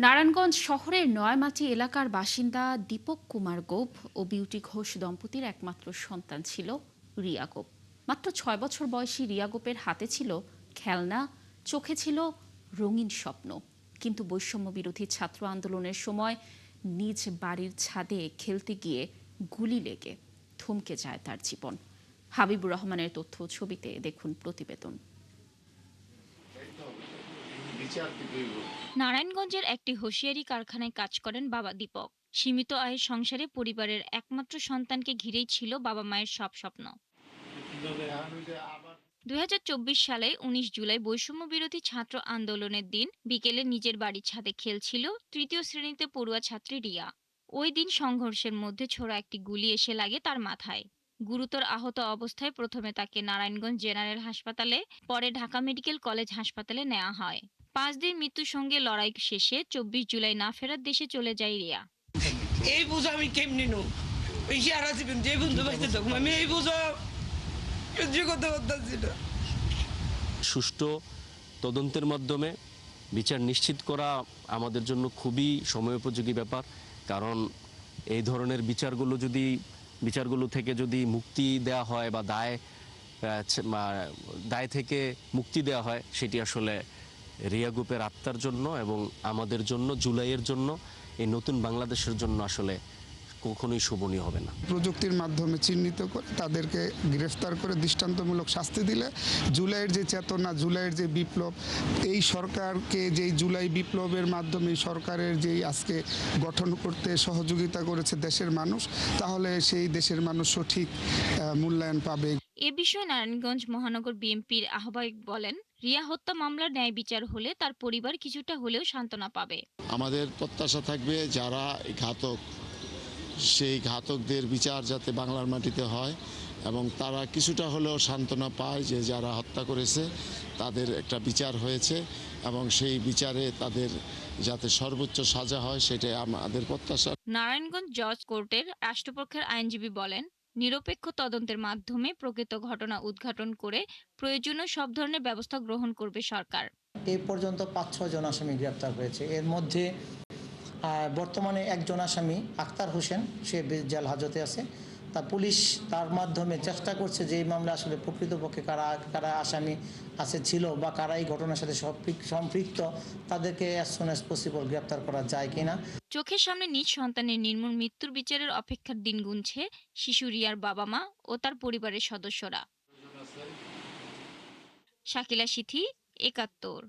নারায়ণগঞ্জ শহরের নয়ামাটি এলাকার বাসিন্দা দীপক কুমার গোপ ও বিউটি ঘোষ দম্পতির একমাত্র সন্তান ছিল রিয়া গোপ। মাত্র 6 বছর বয়সী রিয়া গোপের হাতে ছিল খেলনা, চোখে ছিল রঙিন স্বপ্ন। কিন্তু বৈষম্য বিরোধী ছাত্র আন্দোলনের সময় নিজ বাড়ির ছাদে খেলতে গিয়ে গুলি লেগে থমকে যায় তার জীবন। হাবিবুর রহমানের তথ্য ছবিতে দেখুন প্রতিবেদন। নারায়ণগঞ্জের একটি হোসিয়ারি কারখানায় কাজ করেন বাবা দীপক। সীমিত আয়ের সংসারে পরিবারের একমাত্র সন্তানকে ঘিরেই ছিল বাবা মায়ের সব স্বপ্ন। 2024 সালে 19 জুলাই বৈষম্য বিরোধী ছাত্র আন্দোলনের দিন বিকেলে নিজের বাড়ির ছাদে খেলছিল তৃতীয় শ্রেণীতে পড়ুয়া ছাত্রী রিয়া। ওই দিন সংঘর্ষের মধ্যে ছোড়া একটি গুলি এসে লাগে তার মাথায়। গুরুতর আহত অবস্থায় প্রথমে তাকে নারায়ণগঞ্জ জেনারেল হাসপাতালে, পরে ঢাকা মেডিকেল কলেজ হাসপাতালে নেওয়া হয়। 5 দিন মৃত্যুর সঙ্গে লড়াই শেষে 24 জুলাই না ফেরার দেশে চলে যায় রিয়া। এই বুঝো আমি কেমনি নো ওই সারা জীবন যে বন্ধু পাইতে তখন আমি এই বুঝো সহ্য করতে পারতাছি না। সুষ্ঠু তদন্তের মাধ্যমে বিচার নিশ্চিত করা আমাদের জন্য খুবই সময়োপযোগী ব্যাপার। কারণ এই ধরনের বিচারগুলো থেকে যদি মুক্তি দেওয়া হয় বা দায় থেকে মুক্তি দেওয়া হয়, সেটি আসলে রিয়া গ্রুপের আত্মার জন্য এবং আমাদের জন্য, জুলাইয়ের জন্য, এই নতুন বাংলাদেশের জন্য আসলে কখনোই শোভনীয় হবে না। প্রযুক্তির মাধ্যমে চিহ্নিত করে তাদেরকে গ্রেফতার করে দৃষ্টান্তমূলক শাস্তি দিলে জুলাইয়ের যে চেতনা, জুলাইয়ের যে বিপ্লব, এই সরকারকে যেই জুলাই বিপ্লবের মাধ্যমে সরকারের যেই আজকে গঠন করতে সহযোগিতা করেছে দেশের মানুষ, তাহলে সেই দেশের মানুষ সঠিক মূল্যায়ন পাবে। এ বিষয়ে নারায়ণগঞ্জ মহানগর বিএনপির আহ্বায়ক বলেন, রিয়া হত্যা মামলার ন্যায় বিচার হলে তার পরিবার কিছুটা হলেও সান্ত্বনা পাবে। আমাদের প্রত্যাশা থাকবে যারা ঘাতক, সেই ঘাতকদের বিচার যাতে বাংলার মাটিতে হয় এবং তারা কিছুটা হলেও সান্ত্বনা পায় যে যারা হত্যা করেছে তাদের একটা বিচার হয়েছে এবং সেই বিচারে তাদের যাতে সর্বোচ্চ সাজা হয়, সেটাই আমাদের প্রত্যাশা। নারায়ণগঞ্জ জজ কোর্টের রাষ্ট্রপক্ষের আইনজীবী বলেন, নিরপেক্ষ তদন্তের মাধ্যমে প্রকৃত ঘটনা উদ্ঘাটন করে প্রয়োজনীয় সব ধরনের ব্যবস্থা গ্রহণ করবে সরকার। এই পর্যন্ত 5-6 জন আসামি গ্রেপ্তার হয়েছে। এর মধ্যে বর্তমানে একজন আসামি আক্তার হোসেন, সে জেল হাজতে আছে। তা পুলিশ তার মাধ্যমে চেষ্টা করছে যে এই মামলা আসলে প্রকৃতপক্ষে কারা কারা আসামি ছিল বা কারা এই ঘটনার সাথে সম্পৃক্ত, তাদেরকে অ্যাজ সুন অ্যাজ পসিবল গ্রেপ্তার করা যায় কিনা। চোখের সামনে নিজ সন্তানের নির্মম মৃত্যুর বিচারের অপেক্ষার দিন গুনছে শিশু রিয়ার বাবা মা ও তার পরিবারের সদস্যরা। শাকিলা সিথি, 71।